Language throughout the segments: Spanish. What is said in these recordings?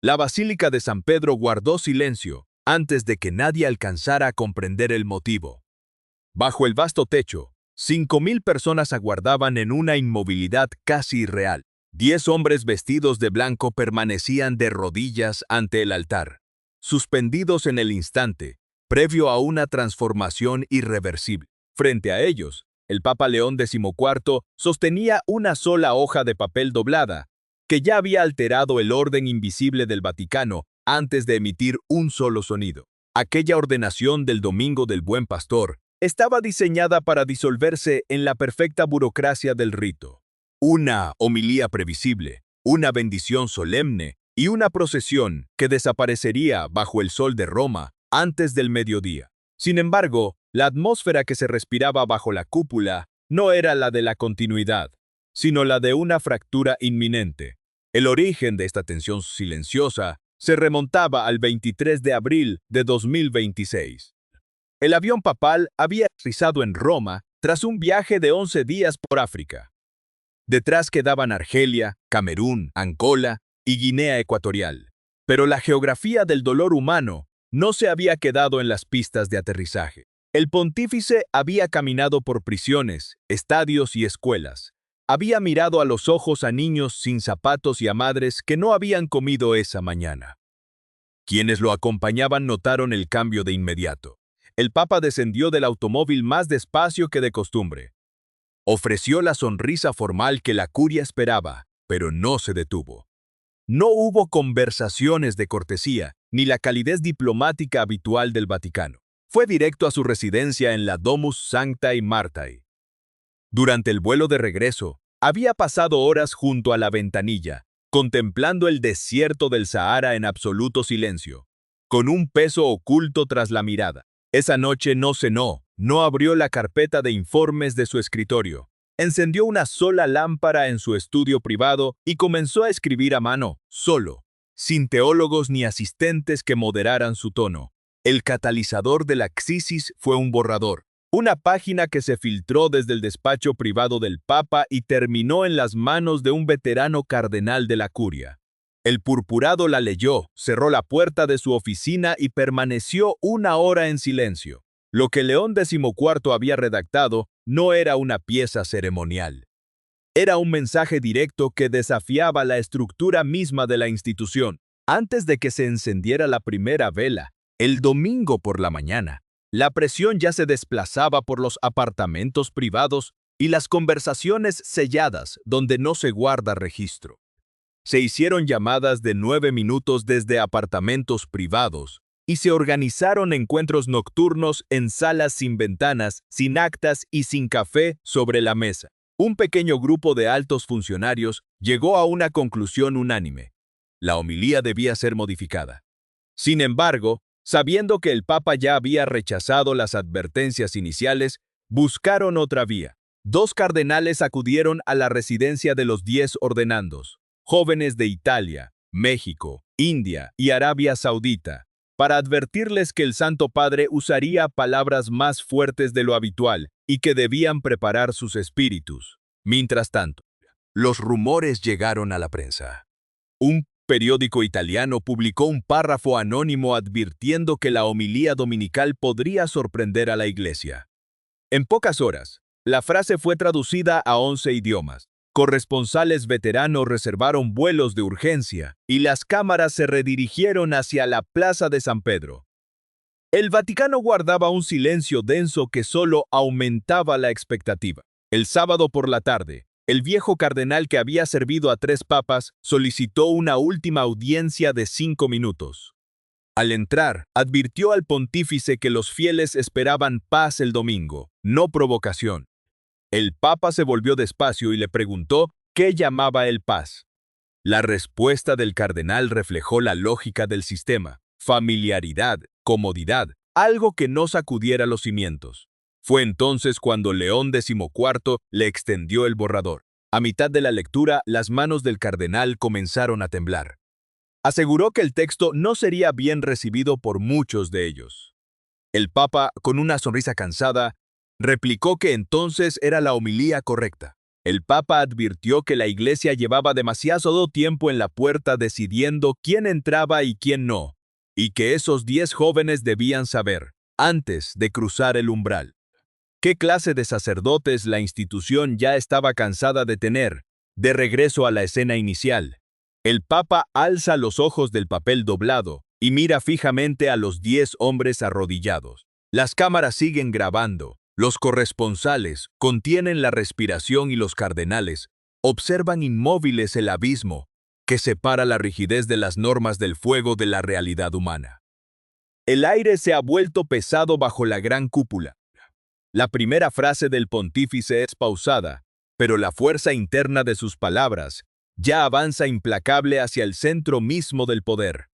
La Basílica de San Pedro guardó silencio antes de que nadie alcanzara a comprender el motivo. Bajo el vasto techo, 5.000 personas aguardaban en una inmovilidad casi irreal. 10 hombres vestidos de blanco permanecían de rodillas ante el altar, suspendidos en el instante, previo a una transformación irreversible. Frente a ellos, el Papa León XIV sostenía una sola hoja de papel doblada, que ya había alterado el orden invisible del Vaticano antes de emitir un solo sonido. Aquella ordenación del Domingo del Buen Pastor estaba diseñada para disolverse en la perfecta burocracia del rito. Una homilía previsible, una bendición solemne y una procesión que desaparecería bajo el sol de Roma antes del mediodía. Sin embargo, la atmósfera que se respiraba bajo la cúpula no era la de la continuidad, sino la de una fractura inminente. El origen de esta tensión silenciosa se remontaba al 23 de abril de 2026. El avión papal había aterrizado en Roma tras un viaje de 11 días por África. Detrás quedaban Argelia, Camerún, Angola y Guinea Ecuatorial. Pero la geografía del dolor humano no se había quedado en las pistas de aterrizaje. El pontífice había caminado por prisiones, estadios y escuelas. Había mirado a los ojos a niños sin zapatos y a madres que no habían comido esa mañana. Quienes lo acompañaban notaron el cambio de inmediato. El Papa descendió del automóvil más despacio que de costumbre. Ofreció la sonrisa formal que la curia esperaba, pero no se detuvo. No hubo conversaciones de cortesía, ni la calidez diplomática habitual del Vaticano. Fue directo a su residencia en la Domus Sanctae Martae. Durante el vuelo de regreso, había pasado horas junto a la ventanilla, contemplando el desierto del Sahara en absoluto silencio, con un peso oculto tras la mirada. Esa noche no cenó, no abrió la carpeta de informes de su escritorio. Encendió una sola lámpara en su estudio privado y comenzó a escribir a mano, solo, sin teólogos ni asistentes que moderaran su tono. El catalizador de la crisis fue un borrador, una página que se filtró desde el despacho privado del Papa y terminó en las manos de un veterano cardenal de la curia. El purpurado la leyó, cerró la puerta de su oficina y permaneció 1 hora en silencio. Lo que León XIV había redactado no era una pieza ceremonial. Era un mensaje directo que desafiaba la estructura misma de la institución. Antes de que se encendiera la primera vela, el domingo por la mañana, la presión ya se desplazaba por los apartamentos privados y las conversaciones selladas donde no se guarda registro. Se hicieron llamadas de 9 minutos desde apartamentos privados y se organizaron encuentros nocturnos en salas sin ventanas, sin actas y sin café sobre la mesa. Un pequeño grupo de altos funcionarios llegó a una conclusión unánime. La homilía debía ser modificada. Sin embargo, sabiendo que el Papa ya había rechazado las advertencias iniciales, buscaron otra vía. 2 cardenales acudieron a la residencia de los 10 ordenandos, jóvenes de Italia, México, India y Arabia Saudita, para advertirles que el Santo Padre usaría palabras más fuertes de lo habitual y que debían preparar sus espíritus. Mientras tanto, los rumores llegaron a la prensa. Un periódico italiano publicó un párrafo anónimo advirtiendo que la homilía dominical podría sorprender a la Iglesia. En pocas horas, la frase fue traducida a 11 idiomas. Corresponsales veteranos reservaron vuelos de urgencia y las cámaras se redirigieron hacia la Plaza de San Pedro. El Vaticano guardaba un silencio denso que solo aumentaba la expectativa. El sábado por la tarde, el viejo cardenal que había servido a 3 papas solicitó una última audiencia de 5 minutos. Al entrar, advirtió al pontífice que los fieles esperaban paz el domingo, no provocación. El Papa se volvió despacio y le preguntó qué llamaba él paz. La respuesta del cardenal reflejó la lógica del sistema: familiaridad, comodidad, algo que no sacudiera los cimientos. Fue entonces cuando León XIV le extendió el borrador. A mitad de la lectura, las manos del cardenal comenzaron a temblar. Aseguró que el texto no sería bien recibido por muchos de ellos. El Papa, con una sonrisa cansada, replicó que entonces era la homilía correcta. El Papa advirtió que la Iglesia llevaba demasiado tiempo en la puerta decidiendo quién entraba y quién no, y que esos 10 jóvenes debían saber, antes de cruzar el umbral, qué clase de sacerdotes la institución ya estaba cansada de tener. De regreso a la escena inicial, el Papa alza los ojos del papel doblado y mira fijamente a los 10 hombres arrodillados. Las cámaras siguen grabando, los corresponsales contienen la respiración y los cardenales observan inmóviles el abismo que separa la rigidez de las normas del fuego de la realidad humana. El aire se ha vuelto pesado bajo la gran cúpula. La primera frase del pontífice es pausada, pero la fuerza interna de sus palabras ya avanza implacable hacia el centro mismo del poder,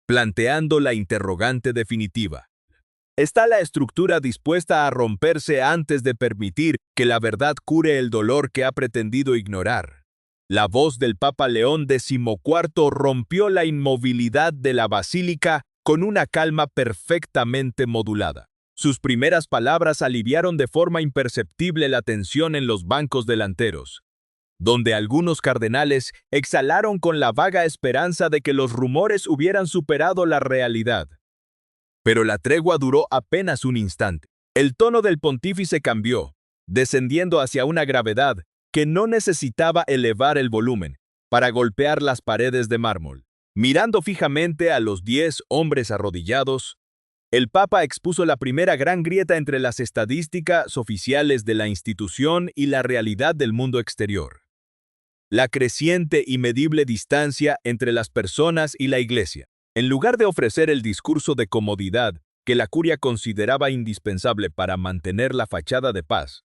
planteando la interrogante definitiva. ¿Está la estructura dispuesta a romperse antes de permitir que la verdad cure el dolor que ha pretendido ignorar? La voz del Papa León XIV rompió la inmovilidad de la basílica con una calma perfectamente modulada. Sus primeras palabras aliviaron de forma imperceptible la tensión en los bancos delanteros, donde algunos cardenales exhalaron con la vaga esperanza de que los rumores hubieran superado la realidad. Pero la tregua duró apenas un instante. El tono del pontífice cambió, descendiendo hacia una gravedad que no necesitaba elevar el volumen para golpear las paredes de mármol. Mirando fijamente a los 10 hombres arrodillados, el Papa expuso la primera gran grieta entre las estadísticas oficiales de la institución y la realidad del mundo exterior. La creciente y medible distancia entre las personas y la Iglesia. En lugar de ofrecer el discurso de comodidad que la curia consideraba indispensable para mantener la fachada de paz,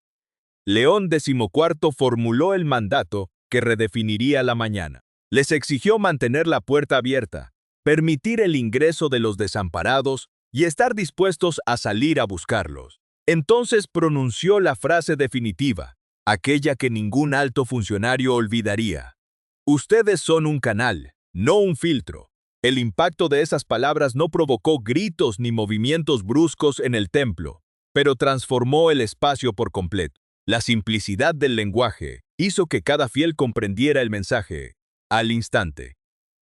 León XIV formuló el mandato que redefiniría la mañana. Les exigió mantener la puerta abierta, permitir el ingreso de los desamparados y estar dispuestos a salir a buscarlos. Entonces pronunció la frase definitiva, aquella que ningún alto funcionario olvidaría. Ustedes son un canal, no un filtro. El impacto de esas palabras no provocó gritos ni movimientos bruscos en el templo, pero transformó el espacio por completo. La simplicidad del lenguaje hizo que cada fiel comprendiera el mensaje al instante,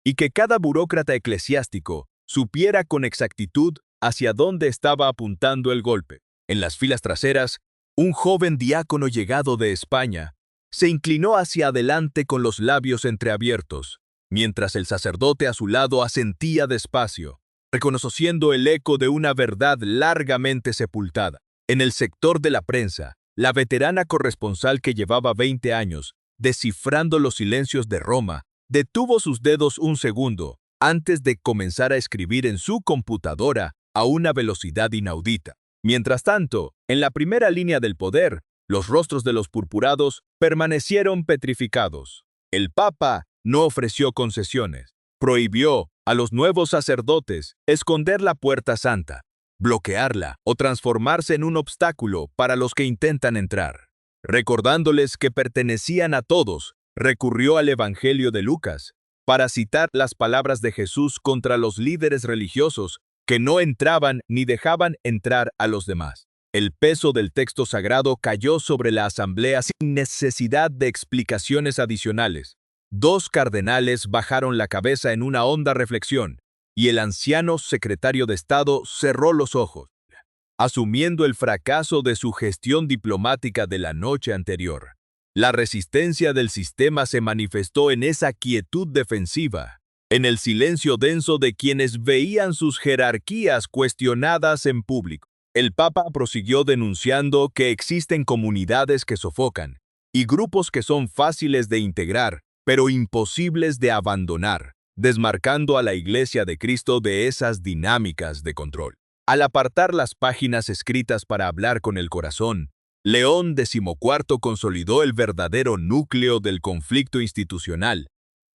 y que cada burócrata eclesiástico supiera con exactitud hacia dónde estaba apuntando el golpe. En las filas traseras, un joven diácono llegado de España se inclinó hacia adelante con los labios entreabiertos, mientras el sacerdote a su lado asentía despacio, reconociendo el eco de una verdad largamente sepultada. En el sector de la prensa, la veterana corresponsal que llevaba 20 años descifrando los silencios de Roma, detuvo sus dedos un segundo antes de comenzar a escribir en su computadora a una velocidad inaudita. Mientras tanto, en la primera línea del poder, los rostros de los purpurados permanecieron petrificados. El Papa no ofreció concesiones. Prohibió a los nuevos sacerdotes esconder la puerta santa, bloquearla o transformarse en un obstáculo para los que intentan entrar. Recordándoles que pertenecían a todos, recurrió al Evangelio de Lucas para citar las palabras de Jesús contra los líderes religiosos que no entraban ni dejaban entrar a los demás. El peso del texto sagrado cayó sobre la asamblea sin necesidad de explicaciones adicionales. 2 cardenales bajaron la cabeza en una honda reflexión, y el anciano secretario de Estado cerró los ojos, asumiendo el fracaso de su gestión diplomática de la noche anterior. La resistencia del sistema se manifestó en esa quietud defensiva, en el silencio denso de quienes veían sus jerarquías cuestionadas en público. El Papa prosiguió denunciando que existen comunidades que sofocan y grupos que son fáciles de integrar, pero imposibles de abandonar, desmarcando a la Iglesia de Cristo de esas dinámicas de control. Al apartar las páginas escritas para hablar con el corazón, León XIV consolidó el verdadero núcleo del conflicto institucional.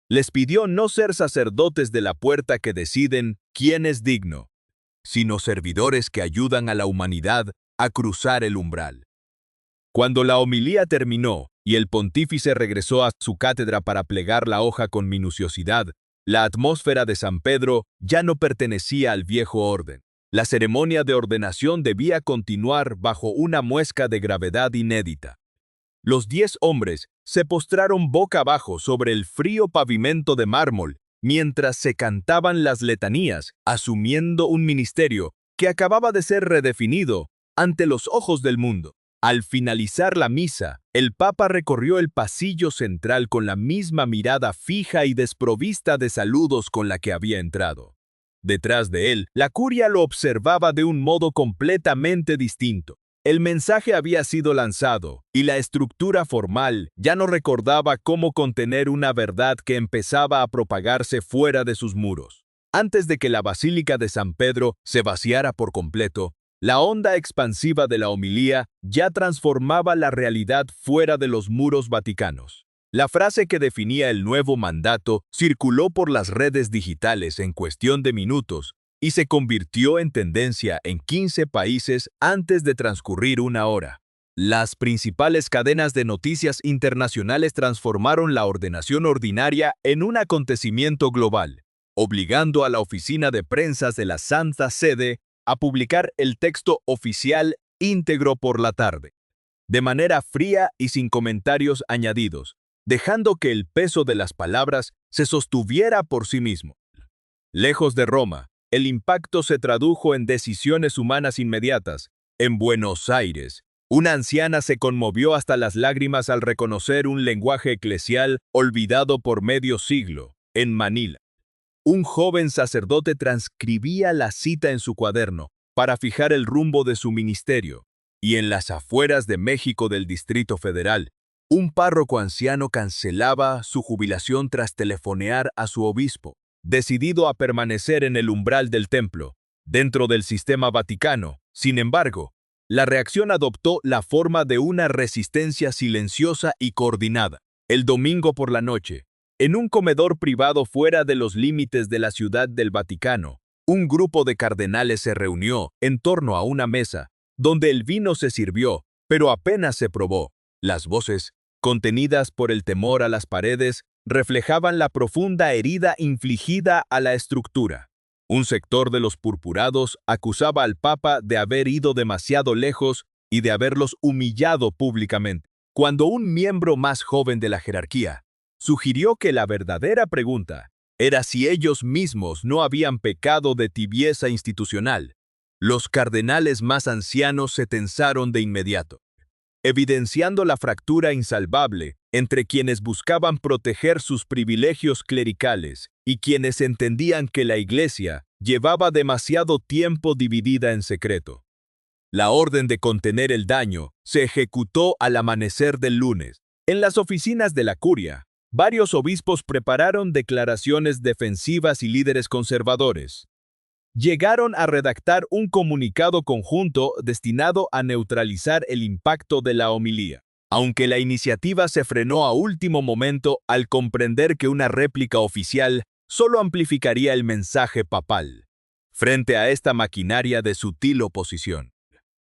Les pidió no ser sacerdotes de la puerta que deciden quién es digno, sino servidores que ayudan a la humanidad a cruzar el umbral. Cuando la homilía terminó y el pontífice regresó a su cátedra para plegar la hoja con minuciosidad, la atmósfera de San Pedro ya no pertenecía al viejo orden. La ceremonia de ordenación debía continuar bajo una muesca de gravedad inédita. Los 10 hombres se postraron boca abajo sobre el frío pavimento de mármol mientras se cantaban las letanías, asumiendo un ministerio que acababa de ser redefinido ante los ojos del mundo. Al finalizar la misa, el Papa recorrió el pasillo central con la misma mirada fija y desprovista de saludos con la que había entrado. Detrás de él, la curia lo observaba de un modo completamente distinto. El mensaje había sido lanzado, y la estructura formal ya no recordaba cómo contener una verdad que empezaba a propagarse fuera de sus muros. Antes de que la Basílica de San Pedro se vaciara por completo, la onda expansiva de la homilía ya transformaba la realidad fuera de los muros vaticanos. La frase que definía el nuevo mandato circuló por las redes digitales en cuestión de minutos y se convirtió en tendencia en 15 países antes de transcurrir una hora. Las principales cadenas de noticias internacionales transformaron la ordenación ordinaria en un acontecimiento global, obligando a la oficina de prensa de la Santa Sede a publicar el texto oficial íntegro por la tarde, de manera fría y sin comentarios añadidos, dejando que el peso de las palabras se sostuviera por sí mismo. Lejos de Roma, el impacto se tradujo en decisiones humanas inmediatas. En Buenos Aires, una anciana se conmovió hasta las lágrimas al reconocer un lenguaje eclesial olvidado por medio siglo. En Manila, un joven sacerdote transcribía la cita en su cuaderno para fijar el rumbo de su ministerio. Y en las afueras de México del Distrito Federal, un párroco anciano cancelaba su jubilación tras telefonear a su obispo, decidido a permanecer en el umbral del templo. Dentro del sistema vaticano, sin embargo, la reacción adoptó la forma de una resistencia silenciosa y coordinada. El domingo por la noche, en un comedor privado fuera de los límites de la Ciudad del Vaticano, un grupo de cardenales se reunió en torno a una mesa, donde el vino se sirvió, pero apenas se probó. Las voces, contenidas por el temor a las paredes, reflejaban la profunda herida infligida a la estructura. Un sector de los purpurados acusaba al Papa de haber ido demasiado lejos y de haberlos humillado públicamente, cuando un miembro más joven de la jerarquía sugirió que la verdadera pregunta era si ellos mismos no habían pecado de tibieza institucional. Los cardenales más ancianos se tensaron de inmediato, evidenciando la fractura insalvable entre quienes buscaban proteger sus privilegios clericales y quienes entendían que la Iglesia llevaba demasiado tiempo dividida en secreto. La orden de contener el daño se ejecutó al amanecer del lunes. En las oficinas de la curia, varios obispos prepararon declaraciones defensivas y líderes conservadores llegaron a redactar un comunicado conjunto destinado a neutralizar el impacto de la homilía, aunque la iniciativa se frenó a último momento al comprender que una réplica oficial solo amplificaría el mensaje papal. Frente a esta maquinaria de sutil oposición,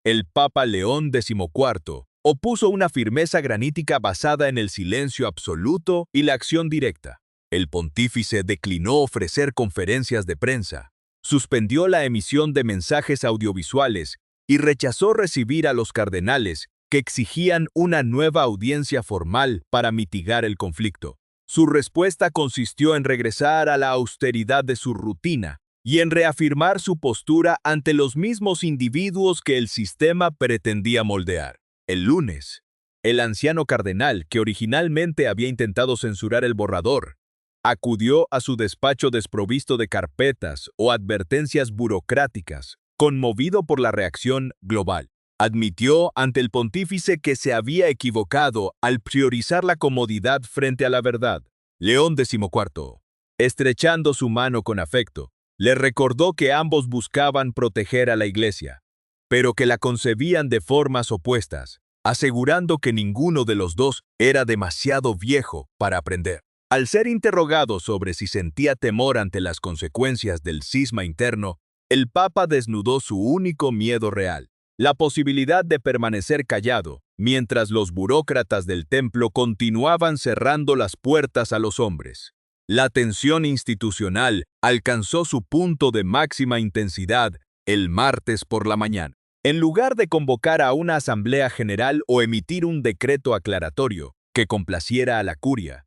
el Papa León XIV opuso una firmeza granítica basada en el silencio absoluto y la acción directa. El pontífice declinó ofrecer conferencias de prensa, suspendió la emisión de mensajes audiovisuales y rechazó recibir a los cardenales que exigían una nueva audiencia formal para mitigar el conflicto. Su respuesta consistió en regresar a la austeridad de su rutina y en reafirmar su postura ante los mismos individuos que el sistema pretendía moldear. El lunes, el anciano cardenal, que originalmente había intentado censurar el borrador, acudió a su despacho desprovisto de carpetas o advertencias burocráticas, conmovido por la reacción global. Admitió ante el pontífice que se había equivocado al priorizar la comodidad frente a la verdad. León XIV, estrechando su mano con afecto, le recordó que ambos buscaban proteger a la Iglesia, pero que la concebían de formas opuestas, asegurando que ninguno de los dos era demasiado viejo para aprender. Al ser interrogado sobre si sentía temor ante las consecuencias del cisma interno, el Papa desnudó su único miedo real, la posibilidad de permanecer callado, mientras los burócratas del templo continuaban cerrando las puertas a los hombres. La tensión institucional alcanzó su punto de máxima intensidad el martes por la mañana. En lugar de convocar a una asamblea general o emitir un decreto aclaratorio que complaciera a la curia,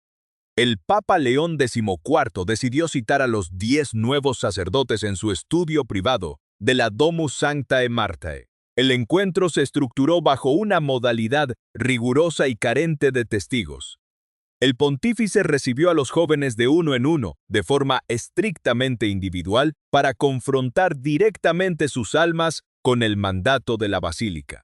el Papa León XIV decidió citar a los 10 nuevos sacerdotes en su estudio privado de la Domus Sanctae Martae. El encuentro se estructuró bajo una modalidad rigurosa y carente de testigos. El pontífice recibió a los jóvenes de uno en uno, de forma estrictamente individual, para confrontar directamente sus almas con el mandato de la basílica.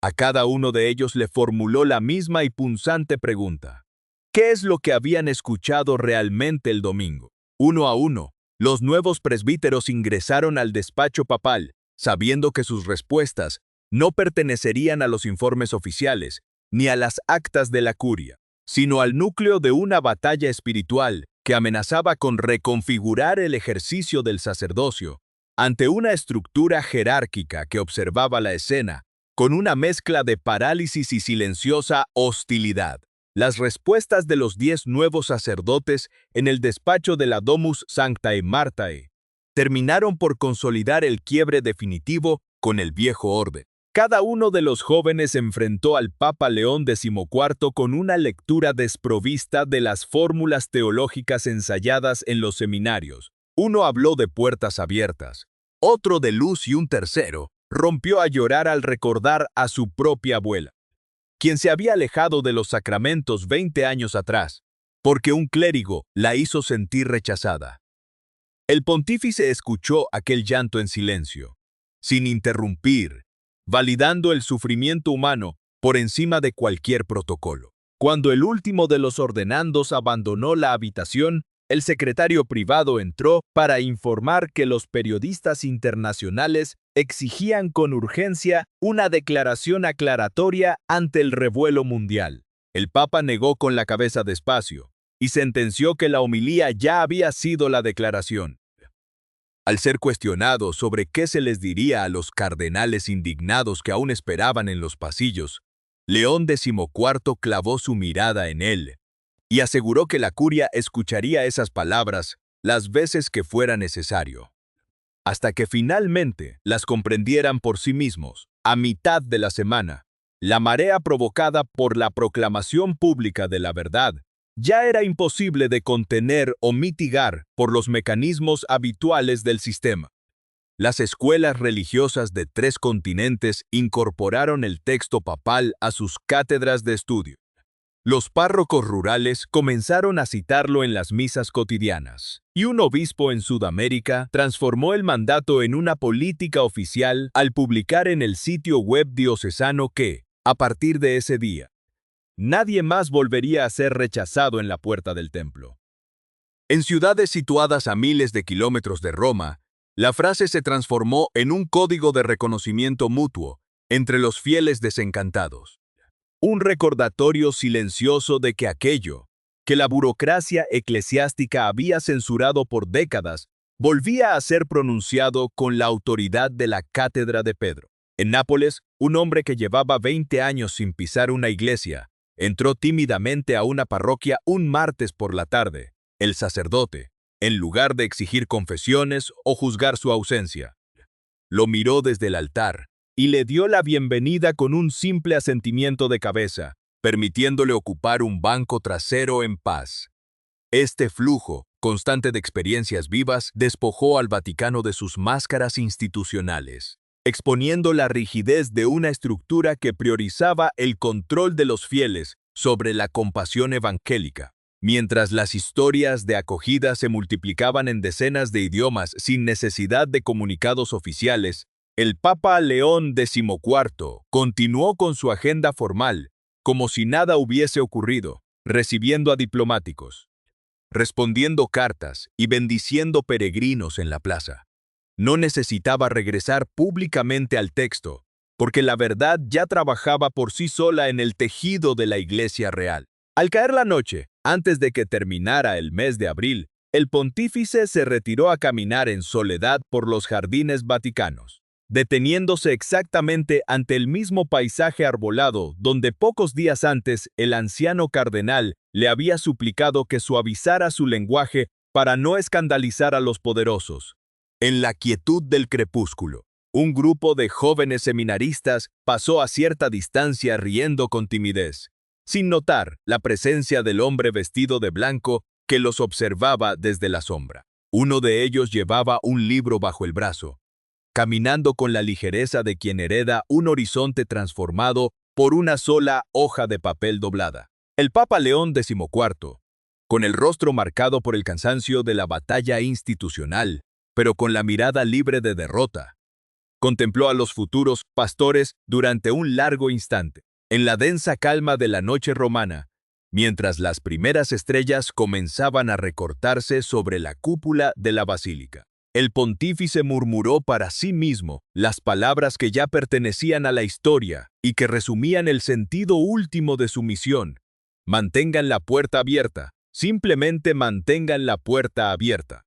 A cada uno de ellos le formuló la misma y punzante pregunta: ¿qué es lo que habían escuchado realmente el domingo? Uno a uno, los nuevos presbíteros ingresaron al despacho papal, sabiendo que sus respuestas no pertenecerían a los informes oficiales, ni a las actas de la curia, sino al núcleo de una batalla espiritual que amenazaba con reconfigurar el ejercicio del sacerdocio ante una estructura jerárquica que observaba la escena con una mezcla de parálisis y silenciosa hostilidad. Las respuestas de los 10 nuevos sacerdotes en el despacho de la Domus Sanctae Martae terminaron por consolidar el quiebre definitivo con el viejo orden. Cada uno de los jóvenes enfrentó al Papa León XIV con una lectura desprovista de las fórmulas teológicas ensayadas en los seminarios. Uno habló de puertas abiertas, otro de luz y un tercero rompió a llorar al recordar a su propia abuela, quien se había alejado de los sacramentos 20 años atrás, porque un clérigo la hizo sentir rechazada. El pontífice escuchó aquel llanto en silencio, sin interrumpir, validando el sufrimiento humano por encima de cualquier protocolo. Cuando el último de los ordenandos abandonó la habitación, el secretario privado entró para informar que los periodistas internacionales exigían con urgencia una declaración aclaratoria ante el revuelo mundial. El Papa negó con la cabeza despacio y sentenció que la homilía ya había sido la declaración. Al ser cuestionado sobre qué se les diría a los cardenales indignados que aún esperaban en los pasillos, León XIV clavó su mirada en él y aseguró que la curia escucharía esas palabras las veces que fuera necesario, hasta que finalmente las comprendieran por sí mismos. A mitad de la semana, la marea provocada por la proclamación pública de la verdad ya era imposible de contener o mitigar por los mecanismos habituales del sistema. Las escuelas religiosas de 3 continentes incorporaron el texto papal a sus cátedras de estudio. Los párrocos rurales comenzaron a citarlo en las misas cotidianas, y un obispo en Sudamérica transformó el mandato en una política oficial al publicar en el sitio web diocesano que, a partir de ese día, nadie más volvería a ser rechazado en la puerta del templo. En ciudades situadas a miles de kilómetros de Roma, la frase se transformó en un código de reconocimiento mutuo entre los fieles desencantados. Un recordatorio silencioso de que aquello que la burocracia eclesiástica había censurado por décadas volvía a ser pronunciado con la autoridad de la cátedra de Pedro. En Nápoles, un hombre que llevaba 20 años sin pisar una iglesia entró tímidamente a una parroquia un martes por la tarde. El sacerdote, en lugar de exigir confesiones o juzgar su ausencia, lo miró desde el altar y le dio la bienvenida con un simple asentimiento de cabeza, permitiéndole ocupar un banco trasero en paz. Este flujo constante de experiencias vivas despojó al Vaticano de sus máscaras institucionales, exponiendo la rigidez de una estructura que priorizaba el control de los fieles sobre la compasión evangélica. Mientras las historias de acogida se multiplicaban en decenas de idiomas sin necesidad de comunicados oficiales, el Papa León XIV continuó con su agenda formal, como si nada hubiese ocurrido, recibiendo a diplomáticos, respondiendo cartas y bendiciendo peregrinos en la plaza. No necesitaba regresar públicamente al texto, porque la verdad ya trabajaba por sí sola en el tejido de la Iglesia real. Al caer la noche, antes de que terminara el mes de abril, el pontífice se retiró a caminar en soledad por los jardines vaticanos, deteniéndose exactamente ante el mismo paisaje arbolado donde pocos días antes el anciano cardenal le había suplicado que suavizara su lenguaje para no escandalizar a los poderosos. En la quietud del crepúsculo, Un grupo de jóvenes seminaristas pasó a cierta distancia riendo con timidez, sin notar la presencia del hombre vestido de blanco que los observaba desde la sombra. Uno de ellos llevaba un libro bajo el brazo, caminando con la ligereza de quien hereda un horizonte transformado por una sola hoja de papel doblada. El Papa León XIV, con el rostro marcado por el cansancio de la batalla institucional, pero con la mirada libre de derrota, contempló a los futuros pastores durante un largo instante, en la densa calma de la noche romana, mientras las primeras estrellas comenzaban a recortarse sobre la cúpula de la basílica. El pontífice murmuró para sí mismo las palabras que ya pertenecían a la historia y que resumían el sentido último de su misión. Mantengan la puerta abierta, simplemente mantengan la puerta abierta.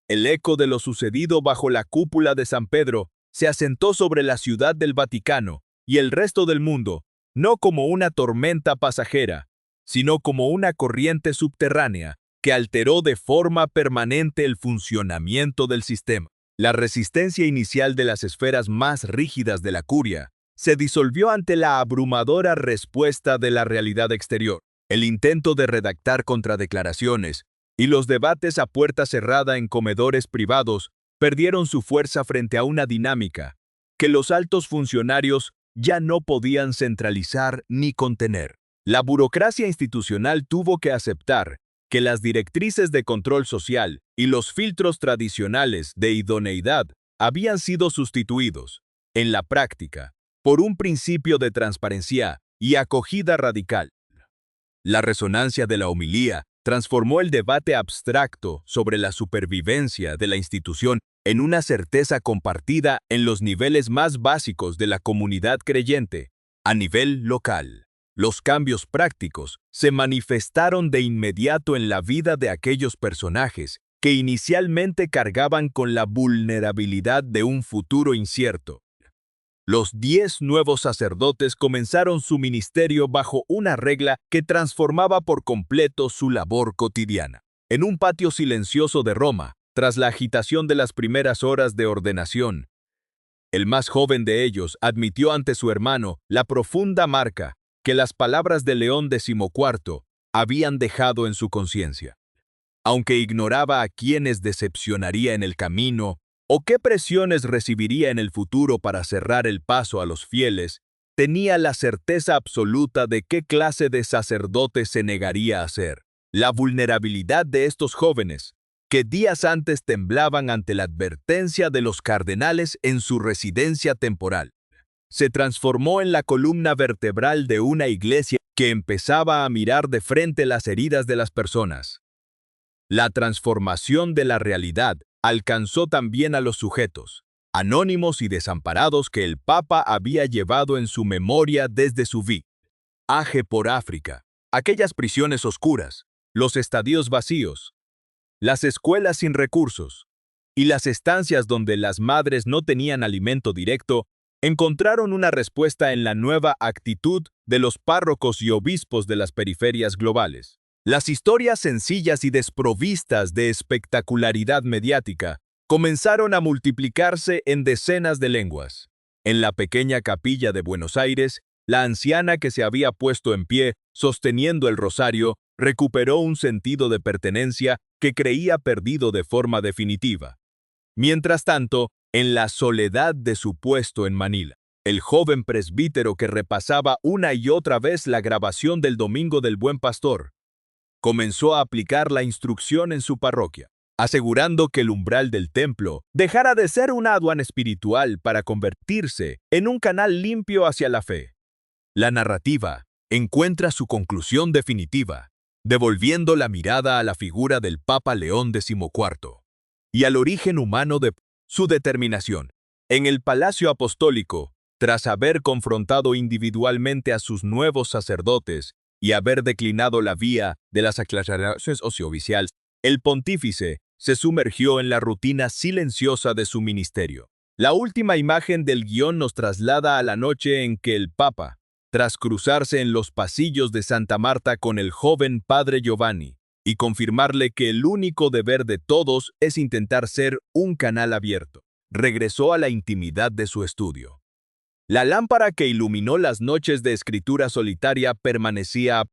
El eco de lo sucedido bajo la cúpula de San Pedro se asentó sobre la ciudad del Vaticano y el resto del mundo, no como una tormenta pasajera, sino como una corriente subterránea que alteró de forma permanente el funcionamiento del sistema. La resistencia inicial de las esferas más rígidas de la curia se disolvió ante la abrumadora respuesta de la realidad exterior. El intento de redactar contradeclaraciones y los debates a puerta cerrada en comedores privados perdieron su fuerza frente a una dinámica que los altos funcionarios ya no podían centralizar ni contener. La burocracia institucional tuvo que aceptar que las directrices de control social y los filtros tradicionales de idoneidad habían sido sustituidos, en la práctica, por un principio de transparencia y acogida radical. La resonancia de la homilía transformó el debate abstracto sobre la supervivencia de la institución en una certeza compartida en los niveles más básicos de la comunidad creyente, a nivel local. Los cambios prácticos se manifestaron de inmediato en la vida de aquellos personajes que inicialmente cargaban con la vulnerabilidad de un futuro incierto. Los 10 nuevos sacerdotes comenzaron su ministerio bajo una regla que transformaba por completo su labor cotidiana. En un patio silencioso de Roma, tras la agitación de las primeras horas de ordenación, el más joven de ellos admitió ante su hermano la profunda marca que las palabras de León XIV habían dejado en su conciencia. Aunque ignoraba a quiénes decepcionaría en el camino o qué presiones recibiría en el futuro para cerrar el paso a los fieles, tenía la certeza absoluta de qué clase de sacerdote se negaría a ser. La vulnerabilidad de estos jóvenes, que días antes temblaban ante la advertencia de los cardenales en su residencia temporal, se transformó en la columna vertebral de una iglesia que empezaba a mirar de frente las heridas de las personas. La transformación de la realidad alcanzó también a los sujetos, anónimos y desamparados que el Papa había llevado en su memoria desde su viaje por África, aquellas prisiones oscuras, los estadios vacíos, las escuelas sin recursos y las estancias donde las madres no tenían alimento directo, encontraron una respuesta en la nueva actitud de los párrocos y obispos de las periferias globales. Las historias sencillas y desprovistas de espectacularidad mediática comenzaron a multiplicarse en decenas de lenguas. En la pequeña capilla de Buenos Aires, la anciana que se había puesto en pie, sosteniendo el rosario, recuperó un sentido de pertenencia que creía perdido de forma definitiva. Mientras tanto, en la soledad de su puesto en Manila, el joven presbítero que repasaba una y otra vez la grabación del Domingo del Buen Pastor, comenzó a aplicar la instrucción en su parroquia, asegurando que el umbral del templo dejara de ser una aduana espiritual para convertirse en un canal limpio hacia la fe. La narrativa encuentra su conclusión definitiva, devolviendo la mirada a la figura del Papa León XIV y al origen humano de su determinación. En el Palacio Apostólico, tras haber confrontado individualmente a sus nuevos sacerdotes y haber declinado la vía de las aclaraciones oficiales, el pontífice se sumergió en la rutina silenciosa de su ministerio. La última imagen del guión nos traslada a la noche en que el Papa, tras cruzarse en los pasillos de Santa Marta con el joven padre Giovanni y confirmarle que el único deber de todos es intentar ser un canal abierto, regresó a la intimidad de su estudio. La lámpara que iluminó las noches de escritura solitaria permanecía